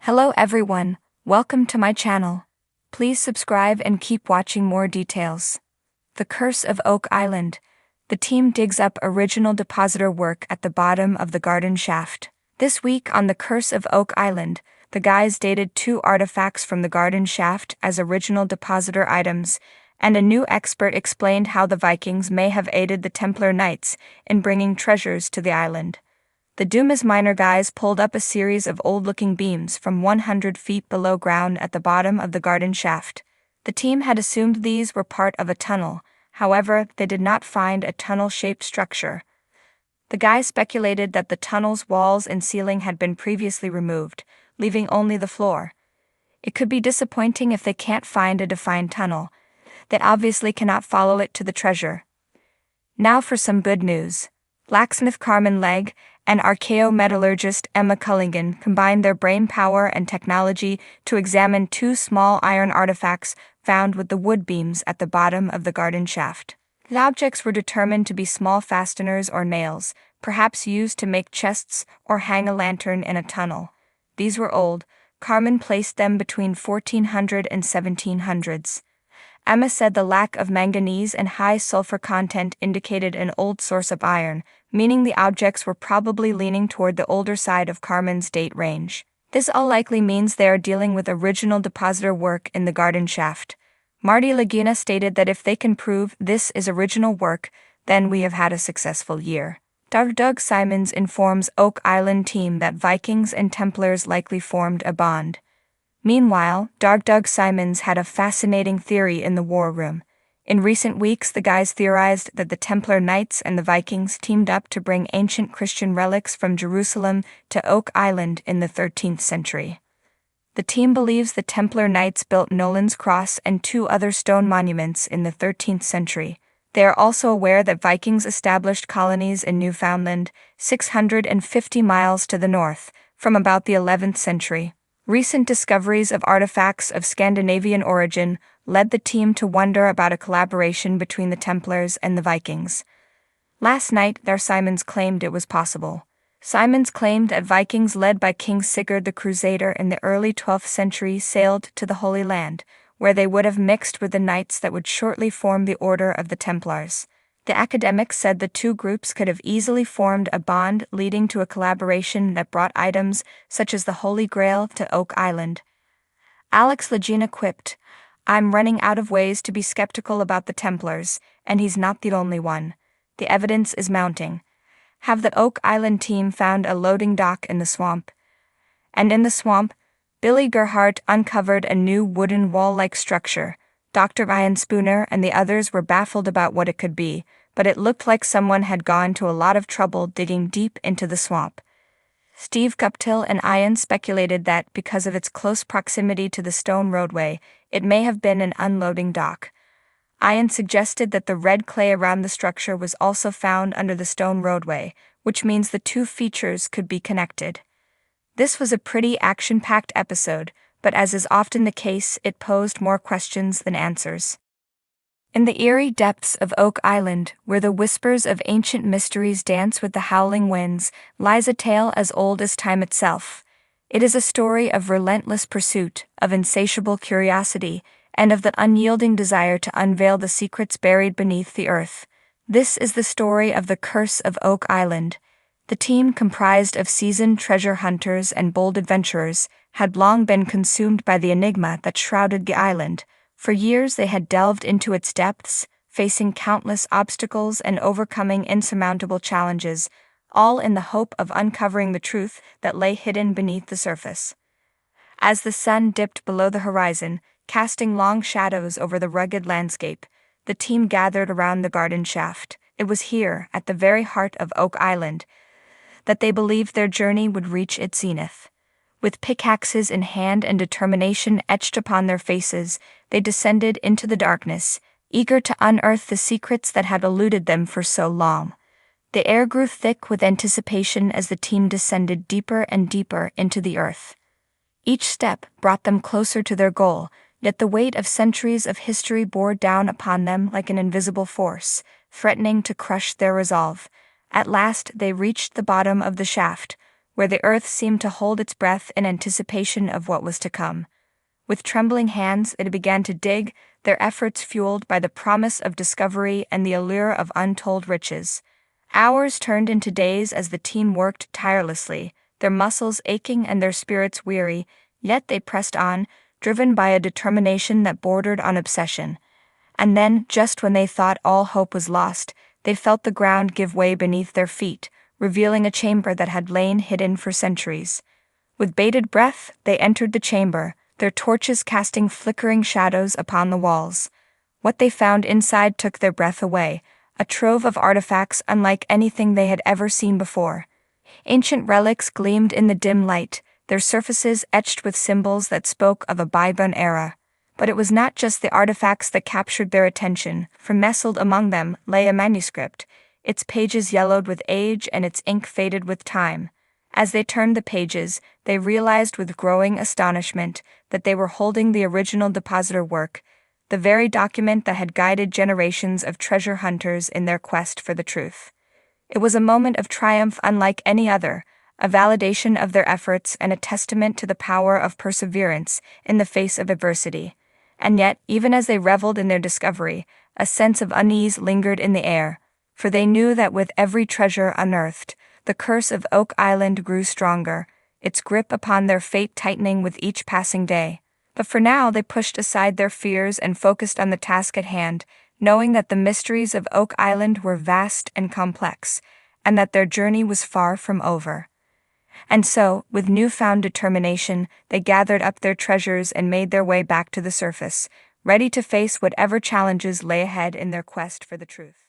Hello everyone, welcome to my channel. Please subscribe and keep watching more details. The Curse of Oak Island. The team digs up original depositor work at the bottom of the garden shaft. This week on The Curse of Oak Island, the guys dated 2 artifacts from the garden shaft as original depositor items, and a new expert explained how the Vikings may have aided the Templar Knights in bringing treasures to the island. The Dumas miner guys pulled up a series of old-looking beams from 100 feet below ground at the bottom of the garden shaft. The team had assumed these were part of a tunnel, however, they did not find a tunnel-shaped structure. The guys speculated that the tunnel's walls and ceiling had been previously removed, leaving only the floor. It could be disappointing if they can't find a defined tunnel. They obviously cannot follow it to the treasure. Now for some good news. Blacksmith Carmen Legg and archaeometallurgist Emma Culligan combined their brain power and technology to examine 2 small iron artifacts found with the wood beams at the bottom of the garden shaft. The objects were determined to be small fasteners or nails, perhaps used to make chests or hang a lantern in a tunnel. These were old. Carmen placed them between 1400 and 1700s. Emma said the lack of manganese and high sulfur content indicated an old source of iron, meaning the objects were probably leaning toward the older side of Carmen's date range. This all likely means they are dealing with original depositor work in the garden shaft. Marty Laguna stated that if they can prove this is original work, then we have had a successful year. Dr. Doug Simons informs Oak Island team that Vikings and Templars likely formed a bond. Meanwhile, Dr. Doug Simons had a fascinating theory in the war room. In recent weeks, the guys theorized that the Templar Knights and the Vikings teamed up to bring ancient Christian relics from Jerusalem to Oak Island in the 13th century. The team believes the Templar Knights built Nolan's Cross and 2 other stone monuments in the 13th century. They are also aware that Vikings established colonies in Newfoundland, 650 miles to the north, from about the 11th century. Recent discoveries of artifacts of Scandinavian origin led the team to wonder about a collaboration between the Templars and the Vikings. Last night, Simons claimed it was possible. Simons claimed that Vikings led by King Sigurd the Crusader in the early 12th century sailed to the Holy Land, where they would have mixed with the knights that would shortly form the Order of the Templars. The academic said the 2 groups could have easily formed a bond leading to a collaboration that brought items such as the Holy Grail to Oak Island. Alex Lagina quipped, "I'm running out of ways to be skeptical about the Templars, and he's not the only one. The evidence is mounting. Have the Oak Island team found a loading dock in the swamp?" And in the swamp, Billy Gerhardt uncovered a new wooden wall-like structure. Dr. Ryan Spooner and the others were baffled about what it could be, but it looked like someone had gone to a lot of trouble digging deep into the swamp. Steve Guptill and Ian speculated that, because of its close proximity to the stone roadway, it may have been an unloading dock. Ian suggested that the red clay around the structure was also found under the stone roadway, which means the 2 features could be connected. This was a pretty action-packed episode, but as is often the case, it posed more questions than answers. In the eerie depths of Oak Island, where the whispers of ancient mysteries dance with the howling winds, lies a tale as old as time itself. It is a story of relentless pursuit, of insatiable curiosity, and of the unyielding desire to unveil the secrets buried beneath the earth. This is the story of the Curse of Oak Island. The team, comprised of seasoned treasure hunters and bold adventurers, had long been consumed by the enigma that shrouded the island. For years they had delved into its depths, facing countless obstacles and overcoming insurmountable challenges, all in the hope of uncovering the truth that lay hidden beneath the surface. As the sun dipped below the horizon, casting long shadows over the rugged landscape, the team gathered around the garden shaft. It was here, at the very heart of Oak Island, that they believed their journey would reach its zenith. With pickaxes in hand and determination etched upon their faces, they descended into the darkness, eager to unearth the secrets that had eluded them for so long. The air grew thick with anticipation as the team descended deeper and deeper into the earth. Each step brought them closer to their goal, yet the weight of centuries of history bore down upon them like an invisible force, threatening to crush their resolve. At last they reached the bottom of the shaft, where the earth seemed to hold its breath in anticipation of what was to come. With trembling hands, they began to dig, their efforts fueled by the promise of discovery and the allure of untold riches. Hours turned into days as the team worked tirelessly, their muscles aching and their spirits weary, yet they pressed on, driven by a determination that bordered on obsession. And then, just when they thought all hope was lost, they felt the ground give way beneath their feet, revealing a chamber that had lain hidden for centuries. With bated breath, they entered the chamber, their torches casting flickering shadows upon the walls. What they found inside took their breath away, a trove of artifacts unlike anything they had ever seen before. Ancient relics gleamed in the dim light, their surfaces etched with symbols that spoke of a bygone era. But it was not just the artifacts that captured their attention, for nestled among them lay a manuscript, its pages yellowed with age and its ink faded with time. As they turned the pages, they realized with growing astonishment that they were holding the original depositor work, the very document that had guided generations of treasure hunters in their quest for the truth. It was a moment of triumph unlike any other, a validation of their efforts and a testament to the power of perseverance in the face of adversity. And yet, even as they reveled in their discovery, a sense of unease lingered in the air, for they knew that with every treasure unearthed, the curse of Oak Island grew stronger, its grip upon their fate tightening with each passing day. But for now they pushed aside their fears and focused on the task at hand, knowing that the mysteries of Oak Island were vast and complex, and that their journey was far from over. And so, with newfound determination, they gathered up their treasures and made their way back to the surface, ready to face whatever challenges lay ahead in their quest for the truth.